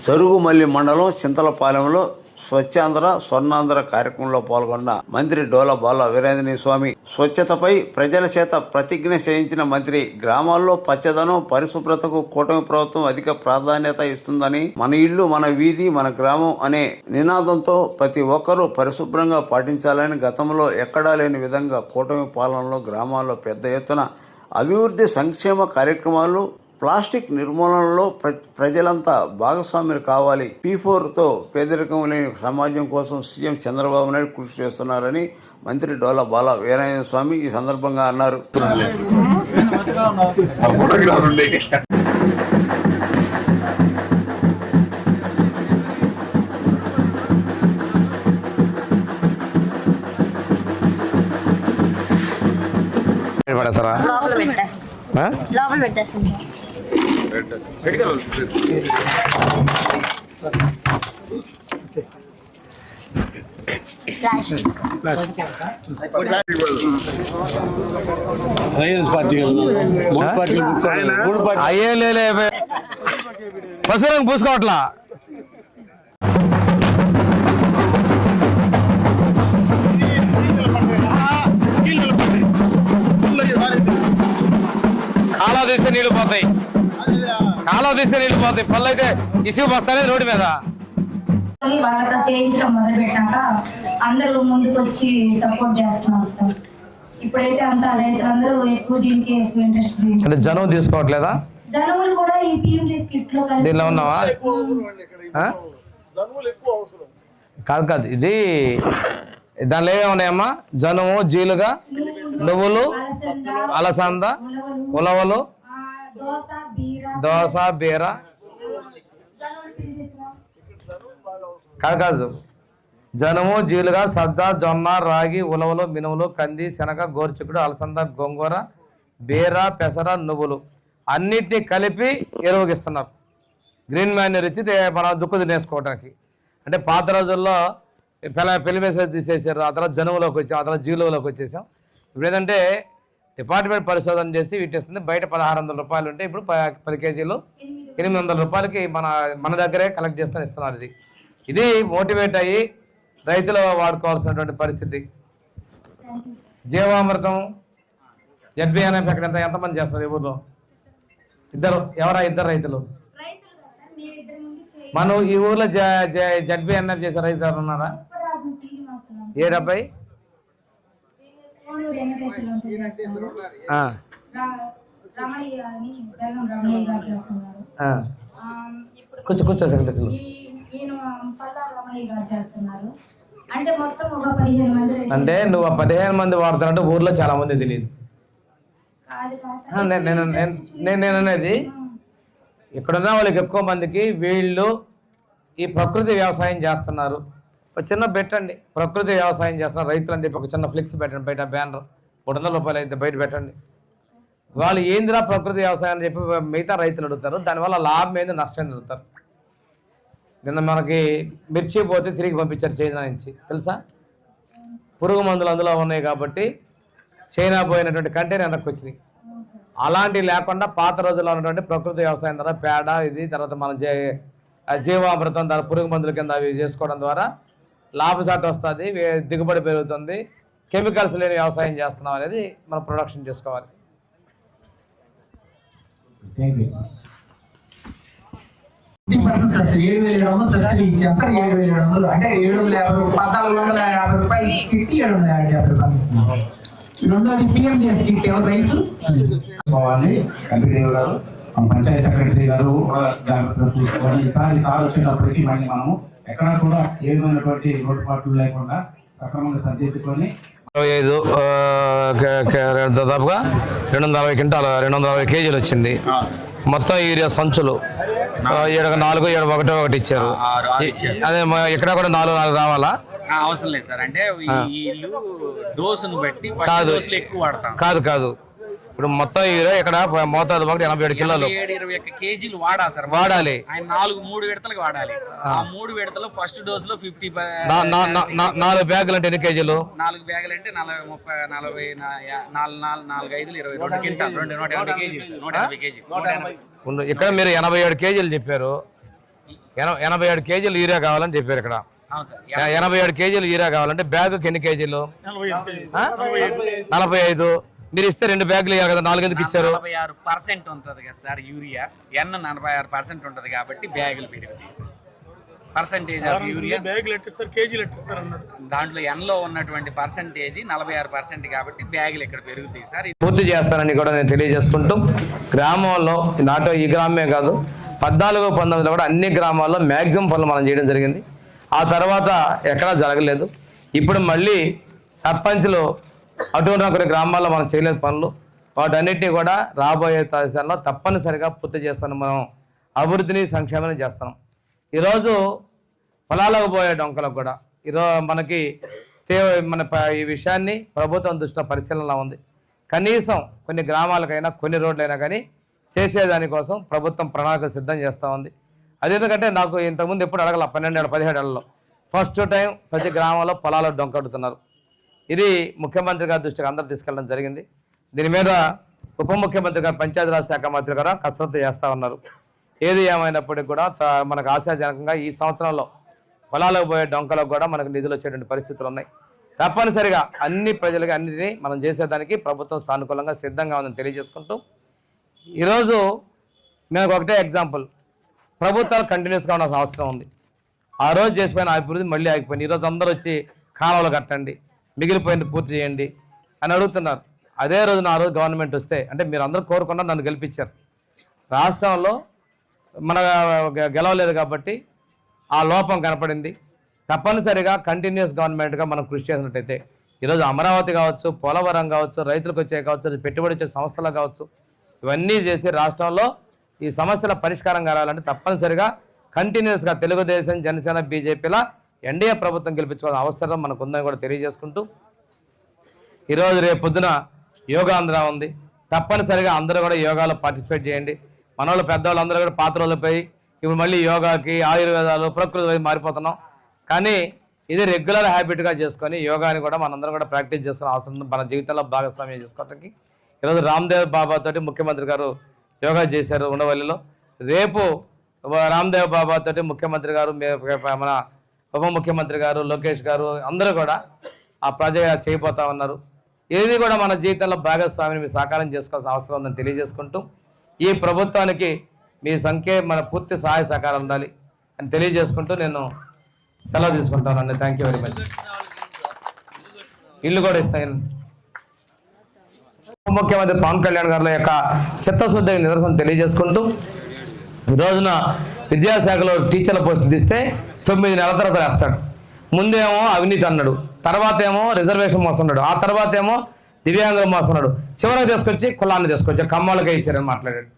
జరుగుమల్లి మండలం చింతలపాలెంలో స్వచ్ఛాంధ్ర స్వర్ణాంధ్ర కార్యక్రమంలో పాల్గొన్న మంత్రి డోల బాల వీరేంద్ర స్వామి స్వచ్ఛతపై ప్రజల చేత ప్రతిజ్ఞ చేయించిన మంత్రి గ్రామాల్లో పచ్చదనం పరిశుభ్రతకు కూటమి ప్రభుత్వం అధిక ప్రాధాన్యత ఇస్తుందని, మన ఇల్లు మన వీధి మన గ్రామం అనే నినాదంతో ప్రతి ఒక్కరూ పరిశుభ్రంగా పాటించాలని గతంలో ఎక్కడా లేని విధంగా కూటమి పాలనలో గ్రామాల్లో పెద్ద ఎత్తున అభివృద్ధి సంక్షేమ కార్యక్రమాలు, ప్లాస్టిక్ నిర్మూలనలో ప్రజలంతా భాగస్వామ్యులు కావాలి. P4తో పేదరికం లేని సమాజం కోసం సీఎం చంద్రబాబు నాయుడు కృషి చేస్తున్నారని మంత్రి డోల బాల వీరేంద్ర స్వామి ఈ సందర్భంగా అన్నారు. పసురంగు పూసుకోవట్లా కాలువ తీస్తే నీళ్లు పోతాయి, పళ్ళు అయితే ఇసుకు వస్తానే రోడ్డు మీద. వాళ్ళతో చేయించడం మొదలు పెట్టాక అందరూ ముందుకు వచ్చి సపోర్ట్ చేస్తున్నారు సార్. ఇప్పుడైతే అంతా రైతులందరూ ఎక్కువ దీనికి ఎక్కువ ఇంట్రెస్ట్. అంటే జనం తీసుకోవట్లేదా? జనములు కూడా ఈ PMD స్కిట్ లో దీనిలో ఉన్నావా? కాదు ఇది దానిలో ఏమున్నాయమ్మా? జనము, జీలుగా, నువ్వులు, అలసంద, ఉలవలు, దోస, బీర. కాదు జనము, జీలుగా, సజ్జ, జొన్న, రాగి, ఉలవలు, మినుములు, కంది, శనగ, గోరుచిక్కుడు, అలసంద, గోంగూర, బీర, పెసర, నువ్వులు అన్నిటినీ కలిపి ఎరువుగిస్తున్నారు. గ్రీన్ మాన్యూర్ ఇచ్చి మన దుక్కు తినేసుకోవడానికి. అంటే పాత రోజుల్లో పెళ్లి మెసేజ్ తీసేసారు, ఆ తర్వాత జనువులోకి వచ్చాం, ఆ తర్వాత జీలువలోకి వచ్చేసాం. ఇప్పుడు ఏంటంటే డిపార్ట్మెంట్ పరిశోధన చేసి వీటిస్తుంది. బయట 1600 రూపాయలు ఉంటే ఇప్పుడు 10 కేజీలు 800 రూపాయలకి మన దగ్గరే కలెక్ట్ చేసుకొని ఇస్తున్నారు. ఇది మోటివేట్ అయ్యి రైతులు వాడుకోవాల్సినటువంటి పరిస్థితి. జీవామృతం, ZBNF ఎక్కడ ఎంతమంది చేస్తారు? ఊర్లో ఇద్దరు రైతులు. మనం ఈ ఊర్లో ZBNF చేసే రైతు ఎవరు ఉన్నారా? ఏ డబ్బాయి? కూర్చో సెక్రటరీ. అంటే నువ్వు 15 మంది వాడుతున్నట్టు ఊర్లో చాలా మంది తెలియదు. నేను అనేది ఇక్కడున్న వాళ్ళకి ఎక్కువ మందికి వీళ్ళు ఈ ప్రకృతి వ్యవసాయం చేస్తున్నారు. ఒక చిన్న పెట్టండి, ప్రకృతి వ్యవసాయం చేస్తున్నారు రైతులు అని చెప్పి ఒక చిన్న ఫ్లెక్స్ పెట్టండి, బయట బ్యానర్ 300 రూపాయలు అయితే బయట పెట్టండి. వాళ్ళు ఏందిరా ప్రకృతి వ్యవసాయం అని చెప్పి మిగతా రైతులు అడుగుతారు. దానివల్ల లాభం ఏంది, నష్టం అడుగుతారు. నిన్న మనకి మిర్చి పోతే తిరిగి పంపించారు చైనా నుంచి, తెలుసా? పురుగు మందులు అందులో ఉన్నాయి కాబట్టి చైనా పోయినటువంటి కంటైనర్ వెనక్కి వచ్చినాయి. అలాంటివి లేకుండా పాత రోజుల్లో ఉన్నటువంటి ప్రకృతి వ్యవసాయం ద్వారా పేడ, ఇది తర్వాత మన జీవామృతం ద్వారా పురుగు మందుల కింద అవి చేసుకోవడం ద్వారా లాభసాటి వస్తుంది, దిగుబడి పెరుగుతుంది. కెమికల్స్ లేని వ్యవసాయం చేస్తున్నాం అనేది మనం ప్రొడక్షన్ చేసుకోవాలి. సబ్సిడీ 7,700 సబ్సిడీ ఇచ్చేస్తారు. 7,700 అంటే 750 రూపాయలు కిట్టి 750 రూపాయలు ఇస్తున్నారు. రెండోది PMDS కిట్ ఎవరు రైతు పోవాలి. కమిటీ గారు, పంచాయతీ సెక్రటరీ గారు తీసుకోవాలి. ఈసారి వచ్చేటప్పటికి మళ్ళీ మనము ఎక్కడ కూడా ఏ విధమైనటువంటి లోటుపాట్లు లేకుండా సక్రమంగా సరిదిద్దుకొని 25 దాదాపుగా 240 క్వింటాలు 240 కేజీలు వచ్చింది. మొత్తం యూరియా సంచులు 7 4 7 1 ఇచ్చారు. అదే ఇక్కడ కూడా 4 రావాలా? అవసరం లేదు సార్. అంటే డోసును బట్టి ఎక్కువ వాడతాం. కాదు ఇప్పుడు మొత్తం ఇక్కడ మోతాదు 87 కిలోలు 21 కేజీలు వాడాలి సార్. వాడాలి. ఆయన 3 విడతలకు వాడాలి. ఆ 3 విడతలు ఫస్ట్ డోస్ లో 50 4 బ్యాగులు అంటే ఎన్ని కేజీలు? 4 బ్యాగులు అంటే 40 40 4 5 22 క్వింటాల్ 180 కేజీలు 180 కేజీ. ఇక్కడ మీరు 87 కేజీలు చెప్పారు. 87 కేజీలు యూరియా కావాలని చెప్పారు ఇక్కడ. అవును సార్. 87 కేజీలు యూరియా కావాలంటే బ్యాగుకి ఎన్ని కేజీలు? 45. మీరు ఇస్తే 2 బ్యాగులు ఇవ్వాలి కదా, 4 ఎందుకు ఇచ్చారు? 46% ఉంటుంది కదా సార్ యూరియా, N 46% ఉంటుంది కాబట్టి బ్యాగులు పెరుగుతాయి సార్. పర్సంటేజ్ ఆఫ్ యూరియా దాంట్లో N లో ఉన్నటువంటి పర్సంటేజ్ 46% కాబట్టి బ్యాగులు ఇక్కడ పెరుగుతాయి సార్. పూర్తి చేస్తానని కూడా నేను తెలియజేసుకుంటూ, గ్రామంలో నాటో ఈ గ్రామమే కాదు 14, 19 కూడా అన్ని గ్రామాల్లో మ్యాక్సిమం పనులు మనం చేయడం జరిగింది. ఆ తర్వాత ఎక్కడా జరగలేదు. ఇప్పుడు మళ్ళీ సర్పంచ్లు అటున్న కొన్ని గ్రామాల్లో మనం చేయలేదు పనులు, వాటన్నిటినీ కూడా రాబోయే తారీఖుల్లో తప్పనిసరిగా పూర్తి చేస్తాను. మనం అభివృద్ధిని సంక్షేమాన్ని చేస్తాం. ఈరోజు పొలాలకు పోయే డొంకలకు కూడా ఈరోజు మనకి ఈ విషయాన్ని ప్రభుత్వం దృష్టిలో పరిశీలనలో ఉంది. కనీసం కొన్ని గ్రామాలకైనా కొన్ని రోడ్లైనా కానీ చేసేదానికోసం ప్రభుత్వం ప్రణాళిక సిద్ధం చేస్తూ ఉంది. అదేందుకంటే నాకు ఇంతకుముందు ఎప్పుడు అడగల, 12 ఏళ్ళ 17 ఏళ్ళలో ఫస్ట్ టైం ప్రతి గ్రామంలో పొలాలు డొంకడుతున్నారు. ఇది ముఖ్యమంత్రి గారి దృష్టికి అందరూ తీసుకెళ్ళడం జరిగింది. దీని మీద ఉప ముఖ్యమంత్రి గారు, పంచాయతీరాజ్ శాఖ మంత్రి గారు కసరత్తు చేస్తూ ఉన్నారు. ఏది ఏమైనప్పటికీ కూడా మనకు ఆశాజనకంగా ఈ సంవత్సరంలో పొలాలకు పోయే డొంకలకు కూడా మనకు నిధులు వచ్చేటువంటి పరిస్థితులు ఉన్నాయి. తప్పనిసరిగా అన్ని ప్రజలకి అన్నిటినీ మనం చేసేదానికి ప్రభుత్వం సానుకూలంగా సిద్ధంగా ఉందని తెలియజేసుకుంటూ, ఈరోజు నేను ఒకటే ఎగ్జాంపుల్, ప్రభుత్వాలు కంటిన్యూస్గా ఉండాల్సిన అవసరం ఉంది. ఆ రోజు చేసిపోయిన అభివృద్ధి మళ్ళీ ఆగిపోయింది. ఈరోజు అందరూ వచ్చి కాలువలు కట్టండి, మిగిలిపోయింది పూర్తి చేయండి అని అడుగుతున్నారు. అదే రోజున ఆ రోజు గవర్నమెంట్ వస్తే, అంటే మీరు అందరూ కోరుకున్నారు, నన్ను గెలిపించారు. రాష్ట్రంలో మన గెలవలేదు కాబట్టి ఆ లోపం కనపడింది. తప్పనిసరిగా కంటిన్యూస్ గవర్నమెంట్గా మనం కృషి చేసినట్టయితే ఈరోజు అమరావతి కావచ్చు, పోలవరం కావచ్చు, రైతులకు వచ్చే కావచ్చు, పెట్టుబడి వచ్చే సంస్థలు కావచ్చు, ఇవన్నీ చేసి రాష్ట్రంలో ఈ సమస్యల పరిష్కారం కావాలంటే తప్పనిసరిగా కంటిన్యూస్గా తెలుగుదేశం, జనసేన, బీజేపీల ఎన్డీఏ ప్రభుత్వం గెలిపించుకోవాల్సిన అవసరం మనకు ఉందని కూడా తెలియజేసుకుంటూ, ఈరోజు రేపు పొద్దున యోగాంధ్ర ఉంది. తప్పనిసరిగా అందరూ కూడా యోగాలో పార్టిసిపేట్ చేయండి. మన వాళ్ళు పెద్దవాళ్ళు అందరూ కూడా పాత రోజులపై ఇప్పుడు మళ్ళీ యోగాకి, ఆయుర్వేదాలు, ప్రకృతి మారిపోతున్నాం. కానీ ఇది రెగ్యులర్ హ్యాబిట్గా చేసుకొని యోగాని కూడా మనందరం కూడా ప్రాక్టీస్ చేసుకునే అవసరం మన జీవితంలో భాగస్వామ్యం చేసుకోవడానికి. ఈరోజు రామ్దేవ్ బాబా తోటి ముఖ్యమంత్రి గారు యోగా చేశారు ఉండవల్లిలో. రేపు రామ్దేవ్ బాబా తోటి ముఖ్యమంత్రి గారు, మన ఉప ముఖ్యమంత్రి గారు, లోకేష్ గారు అందరూ కూడా ఆ ప్రాజెక్ట్ చేయబోతా ఉన్నారు. ఇది కూడా మన జీవితంలో భాగస్వామిని మీ సాకారం చేసుకోవాల్సిన అవసరం ఉందని తెలియజేసుకుంటూ, ఈ ప్రభుత్వానికి మీ మన పూర్తి సహాయ సహకారం ఉండాలి అని తెలియజేసుకుంటూ నేను సెలవు తీసుకుంటానండి. Thank you very much. ఇల్లు కూడా ఇస్తాను. ఉప ముఖ్యమంత్రి పవన్ కళ్యాణ్ గారి యొక్క చిత్తశుద్ధి నిదర్శనం తెలియజేసుకుంటూ, ఈ రోజున విద్యాశాఖలో టీచర్ల పోస్టులు తీస్తే 9 నెలల తర్వాత వేస్తాడు. ముందేమో అవినీతి అన్నాడు, తర్వాత ఏమో రిజర్వేషన్ మోస్తున్నాడు, ఆ తర్వాత ఏమో దివ్యాంగులు మోస్తున్నాడు, చివరికి తీసుకొచ్చి కులాన్ని తీసుకొచ్చి కమ్మాలకే ఇచ్చారని మాట్లాడాడు.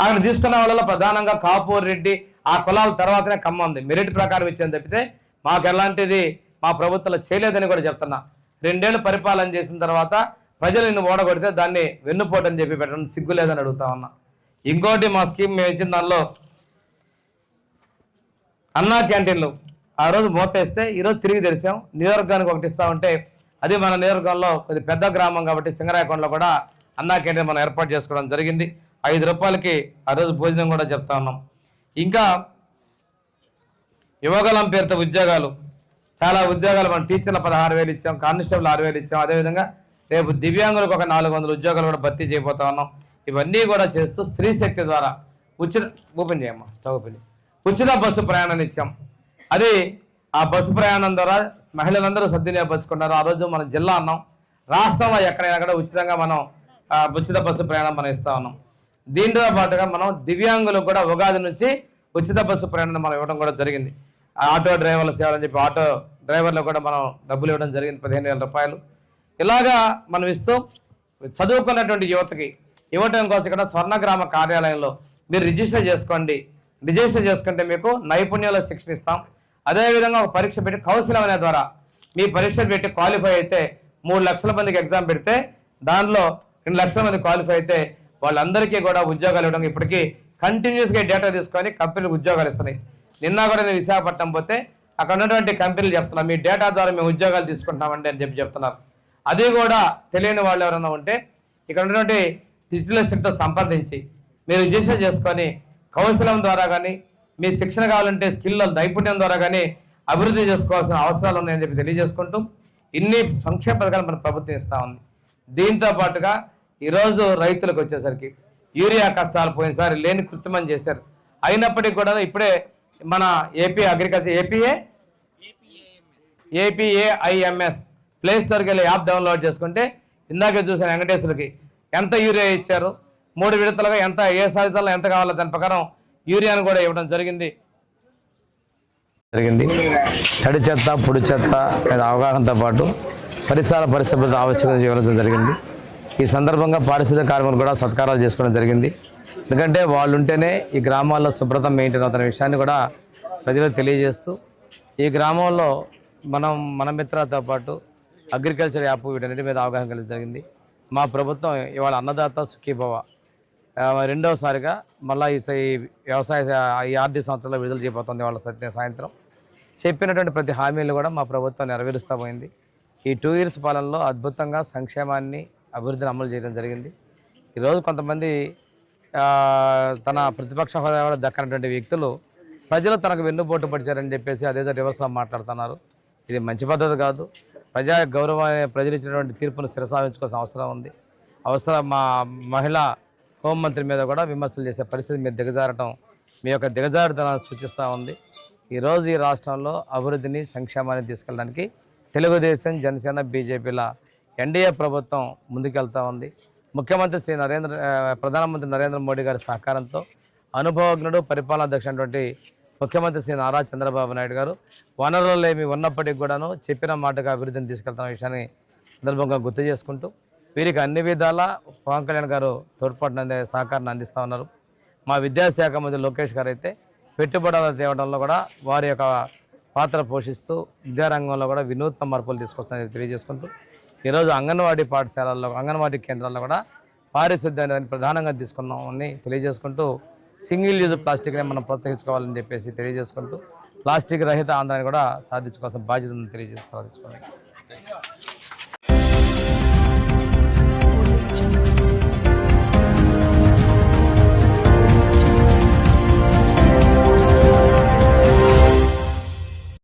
అక్కడ తీసుకున్న వాళ్ళలో ప్రధానంగా కాపూర్ రెడ్డి ఆ కులాల తర్వాతనే కమ్మ ఉంది. మెరిట్ ప్రకారం ఇచ్చాను తప్పితే మాకు ఎలాంటిది మా ప్రభుత్వంలో చేయలేదని కూడా చెప్తున్నా. 2 ఏళ్ళు పరిపాలన చేసిన తర్వాత ప్రజలు నిన్ను ఓడగొడితే దాన్ని వెన్నుపోటని చెప్పి పెట్టడం సిగ్గు లేదని అడుగుతా ఉన్నా. ఇంకోటి మా స్కీమ్ మేము ఇచ్చిన దానిలో అన్నా క్యాంటీన్లు ఆ రోజు మూతేస్తే ఈరోజు తిరిగి తెరిచాం. నియోజకవర్గానికి ఒకటి ఇస్తా ఉంటే అది మన నియోజకవర్గంలో కొద్ది పెద్ద గ్రామం కాబట్టి సింగరాయకొండలో కూడా అన్నా క్యాంటీన్ మనం ఏర్పాటు చేసుకోవడం జరిగింది. 5 రూపాయలకి ఆ రోజు భోజనం కూడా చెప్తా ఉన్నాం. ఇంకా యువగలం పేరుతో ఉద్యోగాలు, చాలా ఉద్యోగాలు మనం టీచర్ల 16,000 ఇచ్చాం, కానిస్టేబుల్ 6,000 ఇచ్చాం. అదేవిధంగా రేపు దివ్యాంగులకు ఒక 400 ఉద్యోగాలు కూడా భర్తీ చేయబోతా ఉన్నాం. ఇవన్నీ కూడా చేస్తూ స్త్రీ శక్తి ద్వారా ఉచిత బస్సు ప్రయాణాన్ని ఇచ్చాం. అది ఆ బస్సు ప్రయాణం ద్వారా మహిళలందరూ సద్వినియోగపరుచుకున్నారు. ఆ రోజు మనం జిల్లా అన్నాం, రాష్ట్రంలో ఎక్కడైనా కూడా ఉచితంగా మనం ఉచిత బస్సు ప్రయాణం మనం ఇస్తా ఉన్నాం. దీంతో పాటుగా మనం దివ్యాంగులకు కూడా ఉగాది నుంచి ఉచిత బస్సు ప్రయాణం మనం ఇవ్వడం కూడా జరిగింది. ఆటో డ్రైవర్ల సేవలని చెప్పి ఆటో డ్రైవర్లకు కూడా మనం డబ్బులు ఇవ్వడం జరిగింది, 15,000 రూపాయలు. ఇలాగా మనం ఇస్తూ చదువుకున్నటువంటి యువతకి ఇవ్వటం కోసం ఇక్కడ స్వర్ణగ్రామ కార్యాలయంలో మీరు రిజిస్టర్ చేసుకోండి. రిజిస్టర్ చేసుకుంటే మీకు నైపుణ్యాల శిక్షణ ఇస్తాం. అదేవిధంగా ఒక పరీక్ష పెట్టి కౌశలం అనే ద్వారా మీ పరీక్ష పెట్టి క్వాలిఫై అయితే 3 లక్షల మందికి ఎగ్జామ్ పెడితే దానిలో 2 లక్షల మంది క్వాలిఫై అయితే వాళ్ళందరికీ కూడా ఉద్యోగాలు ఇవ్వడం. ఇప్పటికీ కంటిన్యూస్గా డేటా తీసుకొని కంపెనీలకు ఉద్యోగాలు ఇస్తున్నాయి. నిన్న కూడా నేను విశాఖపట్నం పోతే అక్కడ ఉన్నటువంటి కంపెనీలు చెప్తున్నారు, మీ డేటా ద్వారా మేము ఉద్యోగాలు తీసుకుంటున్నామండి అని చెప్తున్నారు. అది కూడా తెలియని వాళ్ళు ఎవరైనా ఉంటే ఇక్కడ ఉన్నటువంటి డిజిటల్ అసిస్టెంట్తో సంప్రదించి మీరు రిజిస్టర్ చేసుకొని కౌశలం ద్వారా కానీ మీ శిక్షణ కావాలంటే స్కిల్ నైపుణ్యం ద్వారా కానీ అభివృద్ధి చేసుకోవాల్సిన అవసరాలు ఉన్నాయని చెప్పి తెలియజేసుకుంటూ ఇన్ని సంక్షేమ పథకాలు మన ప్రభుత్వం ఇస్తూ ఉంది. దీంతో పాటుగా ఈరోజు రైతులకు వచ్చేసరికి యూరియా కష్టాలు పోయినసారి లేని కృత్రిమం చేశారు. అయినప్పటికీ కూడా ఇప్పుడే మన ఏపీ అగ్రికల్చర్ ఏపీఏఐఎంఎస్ ప్లే స్టోర్కి వెళ్ళి యాప్ డౌన్లోడ్ చేసుకుంటే ఇందాకే చూసిన వెంకటేశ్వరులకి ఎంత యూరియా ఇచ్చారు, 3 విడతలుగా ఎంత, ఏ సాధితాల్లో ఎంత కావాలో దాని ప్రకారం యూరియాను కూడా ఇవ్వడం జరిగింది. తడి చెత్త పొడి చెత్త మీద అవగాహనతో పాటు పరిసర పరిశుభ్రత ఆవశ్యకత ఇవ్వడం జరిగింది. ఈ సందర్భంగా పారిశుద్ధ్య కార్మికులు కూడా సత్కారాలు చేసుకోవడం జరిగింది. ఎందుకంటే వాళ్ళు ఉంటేనే ఈ గ్రామాల్లో శుభ్రత మెయింటైన్ అవుతున్న విషయాన్ని కూడా ప్రజలకు తెలియజేస్తూ ఈ గ్రామంలో మన మిత్రతో పాటు అగ్రికల్చర్ యాప్ వీటన్నిటి మీద అవగాహన కలిగి జరిగింది. మా ప్రభుత్వం ఇవాళ అన్నదాత సుఖీభవ రెండవసారిగా మళ్ళీ ఈ వ్యవసాయ ఈ ఆర్థిక సంవత్సరంలో విడుదల చేయబోతుంది. వాళ్ళ సాయంత్రం చెప్పినటువంటి ప్రతి హామీలు కూడా మా ప్రభుత్వం నెరవేరుస్తూ పోయింది. ఈ 2 years పాలనలో అద్భుతంగా సంక్షేమాన్ని అభివృద్ధిని అమలు చేయడం జరిగింది. ఈరోజు కొంతమంది తన ప్రతిపక్ష హోదా దక్కనటువంటి వ్యక్తులు ప్రజలు తనకు వెన్నుపోటు పడిచారని చెప్పేసి అదేదో రివర్స్లో మాట్లాడుతున్నారు. ఇది మంచి పద్ధతి కాదు. ప్రజా గౌరవాన్ని ప్రజలు ఇచ్చినటువంటి తీర్పును శిరసావించుకోవాల్సిన అవసరం ఉంది. మా మహిళా హోంమంత్రి మీద కూడా విమర్శలు చేసే పరిస్థితి మీరు దిగజారటం మీ యొక్క దిగజారుతనాన్ని సూచిస్తూ ఉంది. ఈరోజు ఈ రాష్ట్రంలో అభివృద్ధిని సంక్షేమాన్ని తీసుకెళ్ళడానికి తెలుగుదేశం, జనసేన, బీజేపీల ఎన్డీఏ ప్రభుత్వం ముందుకెళ్తూ ఉంది. ముఖ్యమంత్రి ప్రధానమంత్రి నరేంద్ర మోడీ గారి సహకారంతో అనుభవజ్ఞుడు, పరిపాలనా దక్షినటువంటి ముఖ్యమంత్రి శ్రీ నారా చంద్రబాబు నాయుడు గారు వనరులు ఏమి ఉన్నప్పటికీ కూడాను చెప్పిన మాటగా అభివృద్ధిని తీసుకెళ్తున్న విషయాన్ని సందర్భంగా గుర్తు చేసుకుంటూ వీరికి అన్ని విధాలా పవన్ కళ్యాణ్ గారు తోడ్పాటున సహకారాన్ని అందిస్తూ ఉన్నారు. మా విద్యాశాఖ మంత్రి లోకేష్ గారు అయితే పెట్టుబడులు తేవడంలో కూడా వారి యొక్క పాత్ర పోషిస్తూ విద్యారంగంలో కూడా వినూత్న మార్పులు తీసుకొస్తారని తెలియజేసుకుంటూ ఈరోజు అంగన్వాడీ కేంద్రాల్లో కూడా పారిశుద్ధ్యాన్ని ప్రధానంగా తీసుకున్నామని తెలియజేసుకుంటూ సింగిల్ యూజ్ ప్లాస్టిక్ని మనం ప్రోత్సహించుకోవాలని చెప్పేసి తెలియజేసుకుంటూ ప్లాస్టిక్ రహిత ఆంధ్రాన్ని కూడా సాధించుకోవాల్సిన బాధ్యత ఉందని తెలియజేసుకోవాలి.